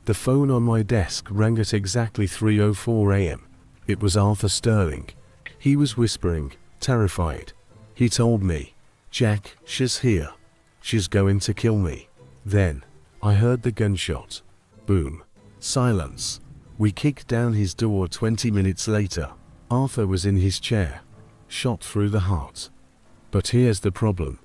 The phone on my desk rang at exactly 3:04 a.m. It was Arthur Sterling. He was whispering, terrified. He told me, "Jack, she's here. She's going to kill me." Then, I heard the gunshot. Boom. Silence. We kicked down his door 20 minutes later. Arthur was in his chair, shot through the heart. But here's the problem.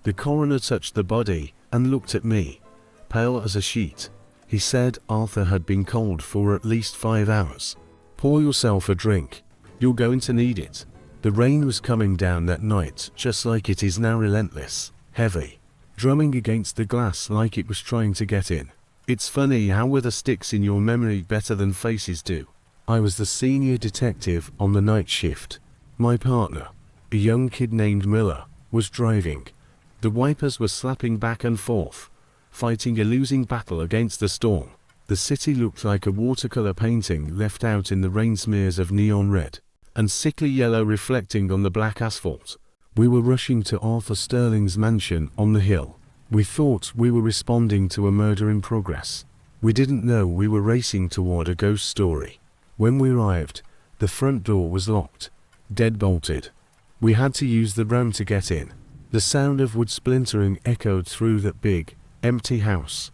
The coroner touched the body and looked at me, pale as a sheet. He said Arthur had been cold for at least 5 hours. "Pour yourself a drink. You're going to need it." The rain was coming down that night, just like it is now, relentless, heavy, drumming against the glass like it was trying to get in. It's funny how weather sticks in your memory better than faces do. I was the senior detective on the night shift. My partner, a young kid named Miller, was driving. The wipers were slapping back and forth, fighting a losing battle against the storm. The city looked like a watercolor painting left out in the rain, smears of neon red and sickly yellow reflecting on the black asphalt. We were rushing to Arthur Sterling's mansion on the hill. We thought we were responding to a murder in progress. We didn't know we were racing toward a ghost story. When we arrived, the front door was locked, dead-bolted. We had to use the ramp to get in. The sound of wood splintering echoed through that big, empty house.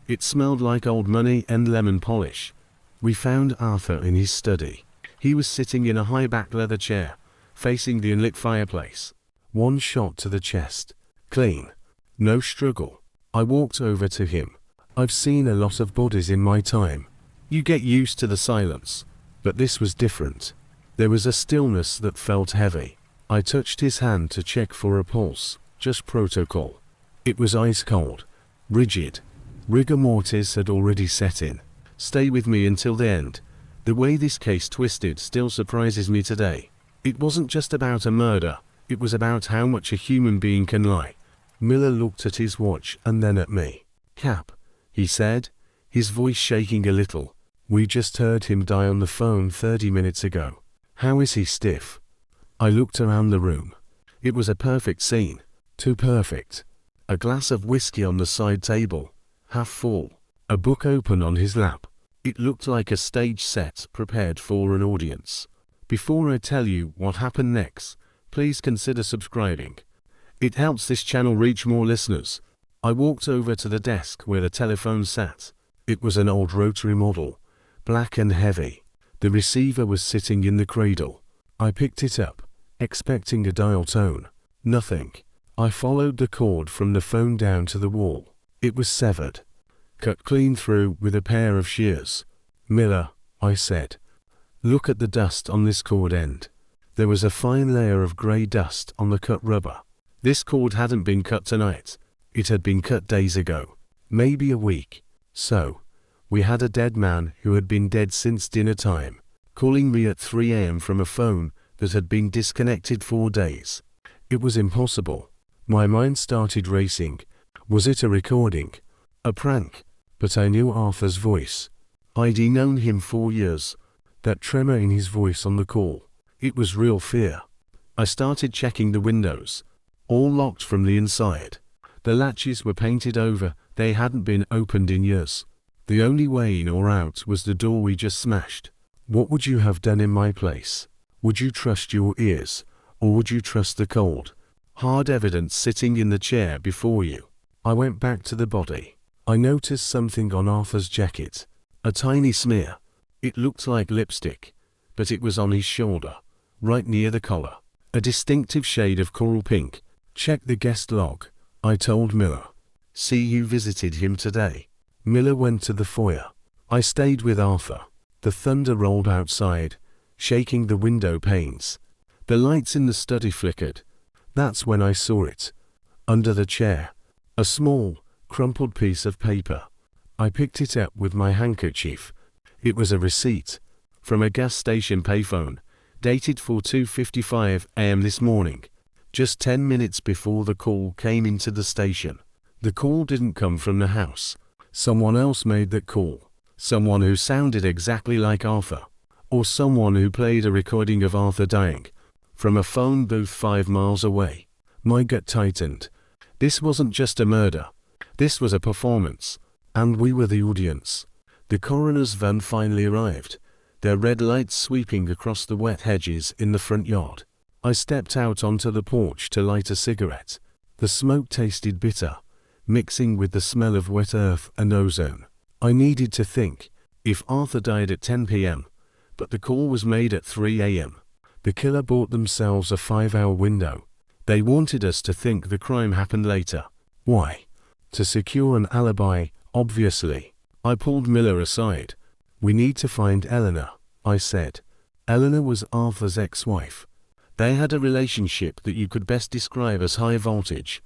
It smelled like old money and lemon polish. We found Arthur in his study. He was sitting in a high-back leather chair, facing the unlit fireplace. One shot to the chest. Clean. No struggle. I walked over to him. I've seen a lot of bodies in my time. You get used to the silence. But this was different. There was a stillness that felt heavy. I touched his hand to check for a pulse, just protocol. It was ice cold, rigid. Rigor mortis had already set in. Stay with me until the end. The way this case twisted still surprises me today. It wasn't just about a murder, it was about how much a human being can lie. Miller looked at his watch and then at me. "Cap," he said, his voice shaking a little. "We just heard him die on the phone 30 minutes ago. How is he stiff?" I looked around the room. It was a perfect scene. Too perfect. A glass of whiskey on the side table, half full. A book open on his lap. It looked like a stage set prepared for an audience. Before I tell you what happened next, please consider subscribing. It helps this channel reach more listeners. I walked over to the desk where the telephone sat. It was an old rotary model, black and heavy. The receiver was sitting in the cradle. I picked it up, expecting a dial tone. Nothing. I followed the cord from the phone down to the wall. It was severed, cut clean through with a pair of shears. "Miller," I said, "look at the dust on this cord end." There was a fine layer of grey dust on the cut rubber. This cord hadn't been cut tonight. It had been cut days ago, maybe a week. So, we had a dead man who had been dead since dinner time, calling me at 3 a.m. from a phone that had been disconnected for days. It was impossible. My mind started racing. Was it a recording? A prank? But I knew Arthur's voice. I'd known him for years. That tremor in his voice on the call. It was real fear. I started checking the windows. All locked from the inside. The latches were painted over. They hadn't been opened in years. The only way in or out was the door we just smashed. What would you have done in my place? Would you trust your ears? Or would you trust the cold, hard evidence sitting in the chair before you? I went back to the body. I noticed something on Arthur's jacket. A tiny smear. It looked like lipstick, but it was on his shoulder, right near the collar. A distinctive shade of coral pink. "Check the guest log," I told Miller. "See you visited him today." Miller went to the foyer. I stayed with Arthur. The thunder rolled outside, shaking the window panes. The lights in the study flickered. That's when I saw it. Under the chair. A small, crumpled piece of paper. I picked it up with my handkerchief. It was a receipt from a gas station payphone, dated for 2:55 a.m. this morning, just 10 minutes before the call came into the station. The call didn't come from the house. Someone else made that call. Someone who sounded exactly like Arthur. Or someone who played a recording of Arthur dying from a phone booth 5 miles away. My gut tightened. This wasn't just a murder. This was a performance. And we were the audience. The coroner's van finally arrived, their red lights sweeping across the wet hedges in the front yard. I stepped out onto the porch to light a cigarette. The smoke tasted bitter, mixing with the smell of wet earth and ozone. I needed to think. If Arthur died at 10 p.m., but the call was made at 3 a.m., the killer bought themselves a 5-hour window. They wanted us to think the crime happened later. Why? To secure an alibi, obviously. I pulled Miller aside. We need to find Eleanor, I said. Eleanor was Arthur's ex-wife. They had a relationship that you could best describe as high voltage.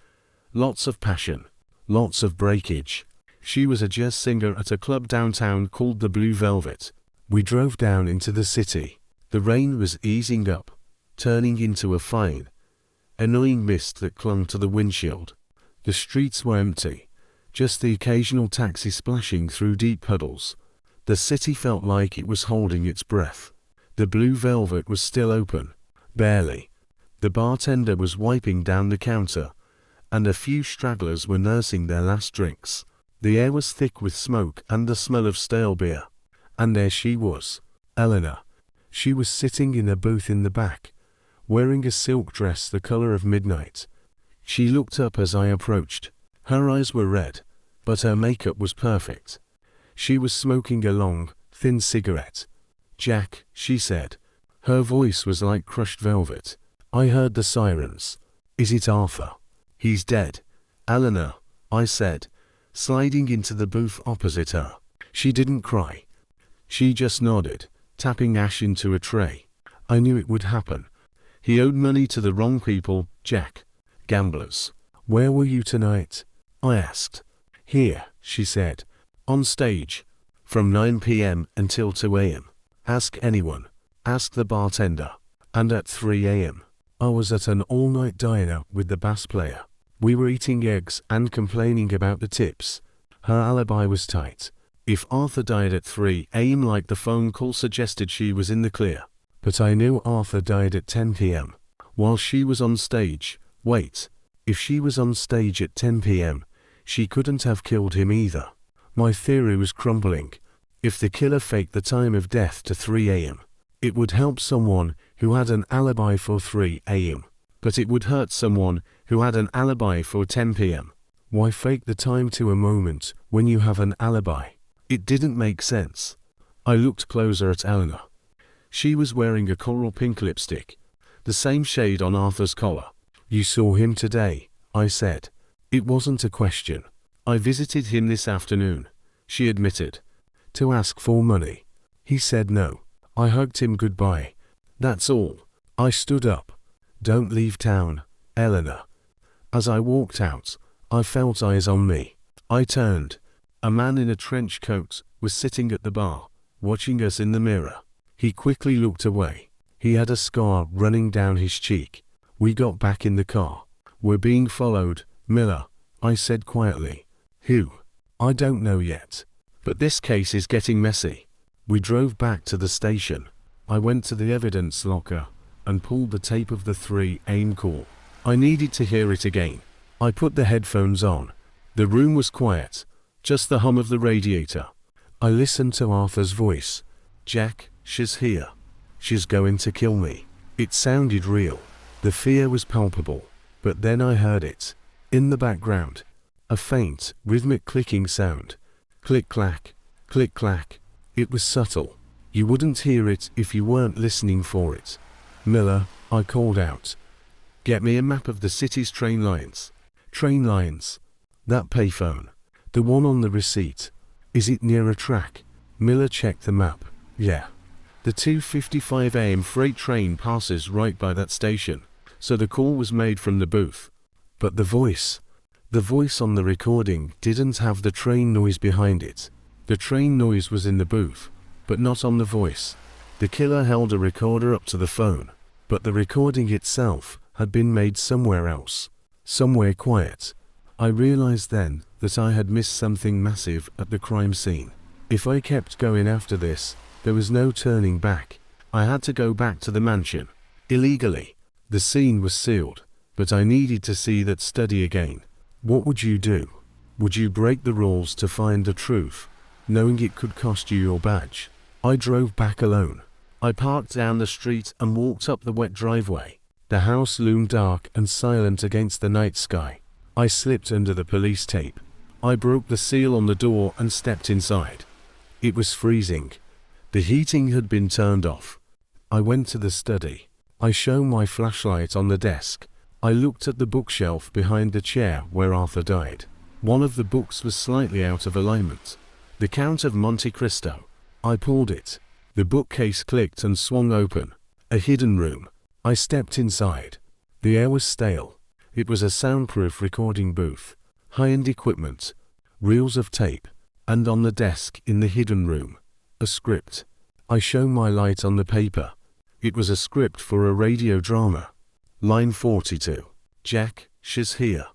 Lots of passion. Lots of breakage. She was a jazz singer at a club downtown called the Blue Velvet. We drove down into the city. The rain was easing up, turning into a fine, annoying mist that clung to the windshield. The streets were empty, just the occasional taxi splashing through deep puddles. The city felt like it was holding its breath. The Blue Velvet was still open, barely. The bartender was wiping down the counter, and a few stragglers were nursing their last drinks. The air was thick with smoke and the smell of stale beer. And there she was, Eleanor. She was sitting in a booth in the back, wearing a silk dress the color of midnight. She looked up as I approached. Her eyes were red, but her makeup was perfect. She was smoking a long, thin cigarette. "Jack," she said. Her voice was like crushed velvet. I heard the sirens. "Is it Arthur?" "He's dead, Eleanor," I said, sliding into the booth opposite her. She didn't cry. She just nodded, tapping ash into a tray. I knew it would happen. He owed money to the wrong people, Jack. Gamblers. "Where were you tonight?" I asked. "Here," she said. "On stage. From 9 p.m. until 2 a.m. Ask anyone. Ask the bartender." And at 3 a.m., I was at an all-night diner with the bass player. We were eating eggs and complaining about the tips. Her alibi was tight. If Arthur died at 3 a.m. like the phone call suggested, she was in the clear. But I knew Arthur died at 10 p.m. while she was on stage. Wait, if she was on stage at 10 p.m., she couldn't have killed him either. My theory was crumbling. If the killer faked the time of death to 3 a.m., it would help someone who had an alibi for 3 a.m., but it would hurt someone who had an alibi for 10 p.m. Why fake the time to a moment when you have an alibi? It didn't make sense. I looked closer at Eleanor. She was wearing a coral pink lipstick, the same shade on Arthur's collar. "You saw him today," I said. It wasn't a question. "I visited him this afternoon," she admitted. "To ask for money?" He said no. I hugged him goodbye. That's all. I stood up. "Don't leave town, Eleanor." As I walked out, I felt eyes on me. I turned. A man in a trench coat was sitting at the bar, watching us in the mirror. He quickly looked away. He had a scar running down his cheek. We got back in the car. "We're being followed, Miller," I said quietly. "Who?" "I don't know yet. But this case is getting messy." We drove back to the station. I went to the evidence locker and pulled the tape of the 3 a.m. call. I needed to hear it again. I put the headphones on. The room was quiet, just the hum of the radiator. I listened to Arthur's voice. "Jack, she's here. She's going to kill me." It sounded real. The fear was palpable. But then I heard it. In the background. A faint, rhythmic clicking sound. Click-clack, click-clack. It was subtle. You wouldn't hear it if you weren't listening for it. "Miller," I called out. "Get me a map of the city's train lines." "Train lines?" "That payphone. The one on the receipt. Is it near a track?" Miller checked the map. "Yeah. The 2:55 a.m. freight train passes right by that station." So the call was made from the booth. But the voice on the recording didn't have the train noise behind it. The train noise was in the booth, but not on the voice. The killer held a recorder up to the phone, but the recording itself had been made somewhere else, somewhere quiet. I realized then that I had missed something massive at the crime scene. If I kept going after this, there was no turning back. I had to go back to the mansion, illegally. The scene was sealed, but I needed to see that study again. What would you do? Would you break the rules to find the truth? knowing it could cost you your badge. I drove back alone. I parked down the street and walked up the wet driveway. The house loomed dark and silent against the night sky. I slipped under the police tape. I broke the seal on the door and stepped inside. It was freezing. The heating had been turned off. I went to the study. I shone my flashlight on the desk. I looked at the bookshelf behind the chair where Arthur died. One of the books was slightly out of alignment. The Count of Monte Cristo. I pulled it. The bookcase clicked and swung open. A hidden room. I stepped inside. The air was stale. It was a soundproof recording booth. High-end equipment. Reels of tape. And on the desk in the hidden room, a script. I shone my light on the paper. It was a script for a radio drama. Line 42. Jack, she's here.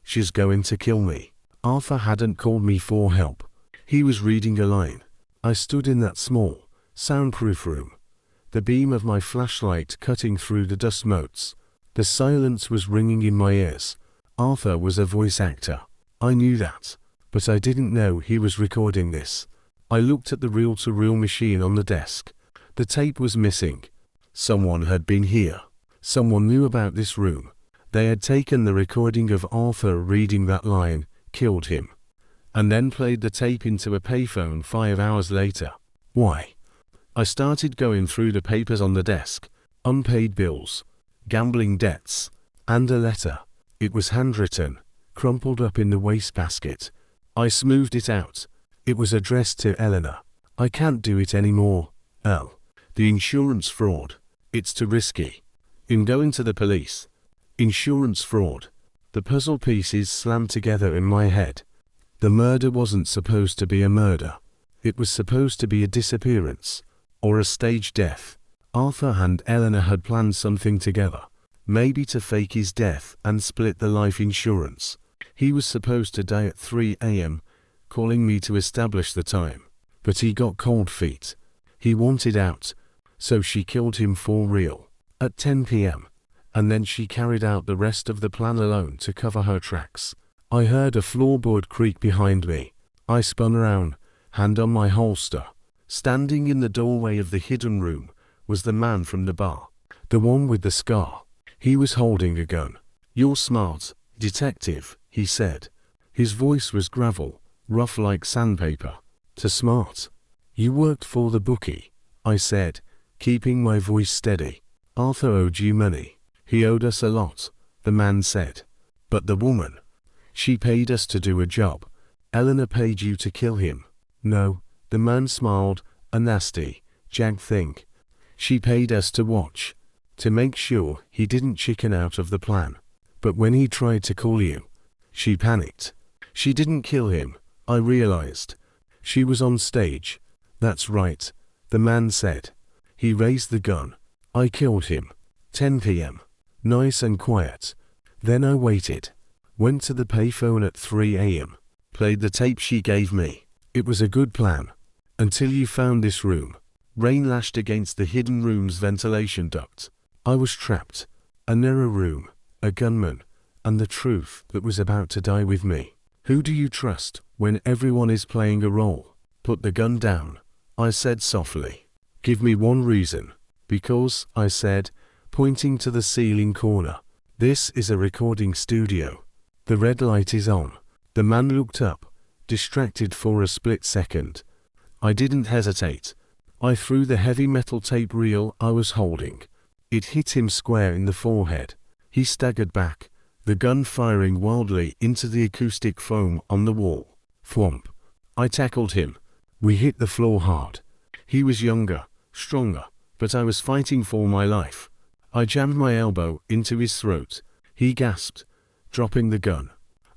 She's going to kill me. Arthur hadn't called me for help. He was reading a line. I stood in that small, soundproof room. The beam of my flashlight cutting through the dust motes. The silence was ringing in my ears. Arthur was a voice actor. I knew that, but I didn't know he was recording this. I looked at the reel-to-reel machine on the desk. The tape was missing. Someone had been here. Someone knew about this room. They had taken the recording of Arthur reading that line, killed him, and then played the tape into a payphone 5 hours later. Why? I started going through the papers on the desk. Unpaid bills, gambling debts, and a letter. It was handwritten, crumpled up in the wastebasket. I smoothed it out. It was addressed to Eleanor. I can't do it anymore, Elle. The insurance fraud. It's too risky. In going to the police. Insurance fraud. The puzzle pieces slammed together in my head. The murder wasn't supposed to be a murder. It was supposed to be a disappearance. Or a staged death. Arthur and Eleanor had planned something together. Maybe to fake his death and split the life insurance. He was supposed to die at 3 a.m., calling me to establish the time. But he got cold feet. He wanted out. So she killed him for real. At 10 p.m. And then she carried out the rest of the plan alone to cover her tracks. I heard a floorboard creak behind me. I spun around, hand on my holster. Standing in the doorway of the hidden room was the man from the bar. The one with the scar. He was holding a gun. "You're smart, detective," he said. His voice was gravel, rough like sandpaper. "Too smart. You worked for the bookie," I said, keeping my voice steady. "Arthur owed you money." "He owed us a lot," the man said. "But the woman, she paid us to do a job. Eleanor paid you to kill him." "No," the man smiled, "a nasty, jag thing. She paid us to watch, to make sure he didn't chicken out of the plan. But when he tried to call you, she panicked. She didn't kill him, I realized. She was on stage." "That's right," the man said. He raised the gun. "I killed him. 10 p.m. Nice and quiet. Then I waited. Went to the payphone at 3 a.m. Played the tape she gave me. It was a good plan. Until you found this room." Rain lashed against the hidden room's ventilation duct. I was trapped. A narrow room, a gunman, and the truth that was about to die with me. Who do you trust when everyone is playing a role? "Put the gun down," I said softly. "Give me one reason." "Because," I said, pointing to the ceiling corner, "this is a recording studio. The red light is on." The man looked up, distracted for a split second. I didn't hesitate. I threw the heavy metal tape reel I was holding. It hit him square in the forehead. He staggered back, the gun firing wildly into the acoustic foam on the wall. Thwomp. I tackled him. We hit the floor hard. He was younger, stronger, but I was fighting for my life. I jammed my elbow into his throat. He gasped, dropping the gun.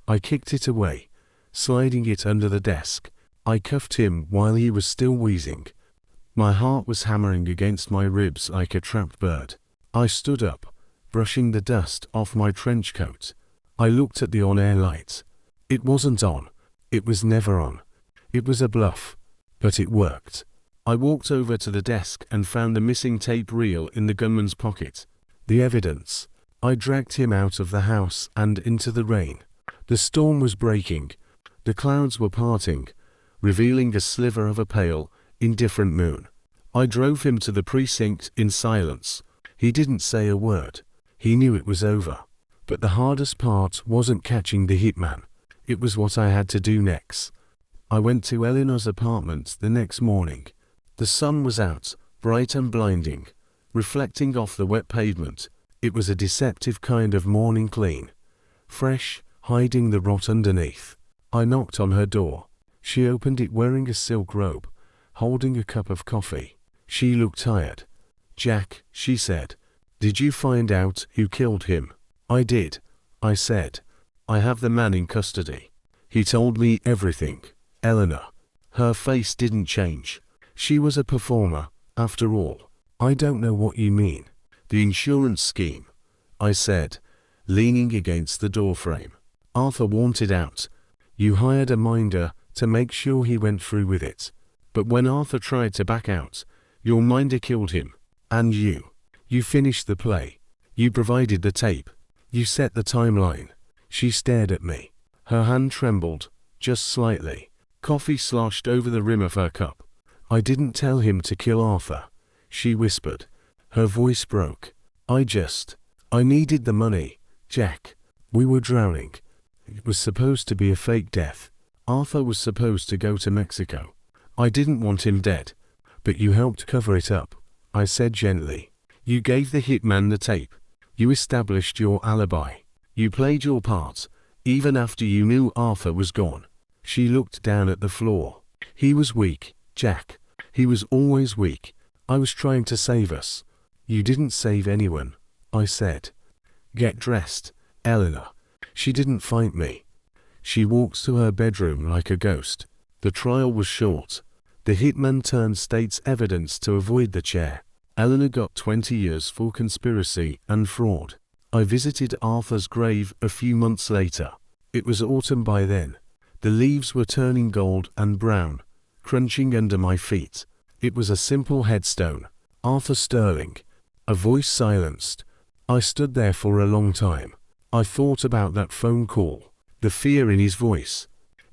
I kicked it away, sliding it under the desk. I cuffed him while he was still wheezing. My heart was hammering against my ribs like a trapped bird. I stood up, brushing the dust off my trench coat. I looked at the on-air light. It wasn't on. It was never on. It was a bluff. But it worked. I walked over to the desk and found the missing tape reel in the gunman's pocket. The evidence. I dragged him out of the house and into the rain. The storm was breaking. The clouds were parting. revealing a sliver of a pale, indifferent moon. I drove him to the precinct in silence. He didn't say a word. He knew it was over. But the hardest part wasn't catching the hitman. It was what I had to do next. I went to Eleanor's apartment the next morning. The sun was out, bright and blinding, reflecting off the wet pavement. It was a deceptive kind of morning clean. Fresh, hiding the rot underneath. I knocked on her door. She opened it wearing a silk robe, holding a cup of coffee. She looked tired. "Jack," she said, "did you find out who killed him?" "I did," I said. "I have the man in custody. He told me everything." Eleanor. Her face didn't change. She was a performer, after all. "I don't know what you mean." "The insurance scheme," I said, leaning against the doorframe. "Arthur wanted out. You hired a minder to make sure he went through with it. But when Arthur tried to back out, your minder killed him. And you. You finished the play. You provided the tape. You set the timeline." She stared at me. Her hand trembled, just slightly. Coffee sloshed over the rim of her cup. "I didn't tell him to kill Arthur," she whispered. Her voice broke. I needed the money, Jack. We were drowning. It was supposed to be a fake death. Arthur was supposed to go to Mexico. I didn't want him dead. But you helped cover it up," I said gently. "You gave the hitman the tape. You established your alibi. You played your part, even after you knew Arthur was gone." She looked down at the floor. "He was weak, Jack. He was always weak. I was trying to save us." "You didn't save anyone," I said. "Get dressed, Eleanor." She didn't fight me. She walked to her bedroom like a ghost. The trial was short. The hitman turned state's evidence to avoid the chair. Eleanor got 20 years for conspiracy and fraud. I visited Arthur's grave a few months later. It was autumn by then. The leaves were turning gold and brown, crunching under my feet. It was a simple headstone. "Arthur Sterling." A voice silenced. I stood there for a long time. I thought about that phone call, the fear in his voice.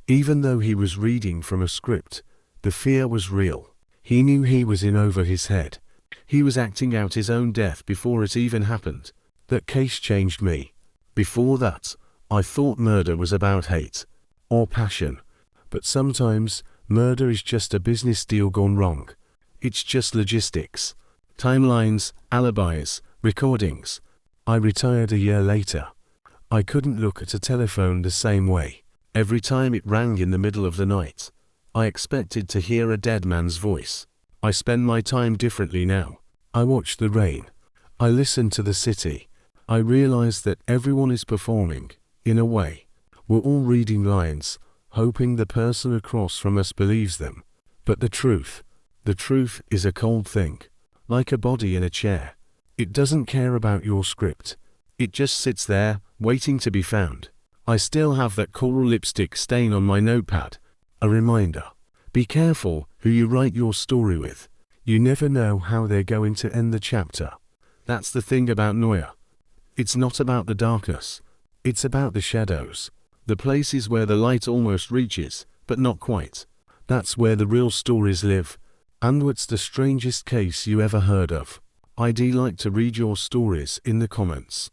Even though he was reading from a script, the fear was real. He knew he was in over his head. He was acting out his own death before it even happened. That case changed me. Before that, I thought murder was about hate or passion. But sometimes, murder is just a business deal gone wrong. It's just logistics. Timelines, alibis, recordings. I retired a year later. I couldn't look at a telephone the same way. Every time it rang in the middle of the night, I expected to hear a dead man's voice. I spend my time differently now. I watch the rain. I listen to the city. I realize that everyone is performing, in a way. We're all reading lines, hoping the person across from us believes them. But the truth is a cold thing. Like a body in a chair. It doesn't care about your script. It just sits there, waiting to be found. I still have that coral lipstick stain on my notepad. A reminder. Be careful who you write your story with. You never know how they're going to end the chapter. That's the thing about Noir. It's not about the darkness. It's about the shadows. The places where the light almost reaches, but not quite. That's where the real stories live. And what's the strangest case you ever heard of? I'd like to read your stories in the comments.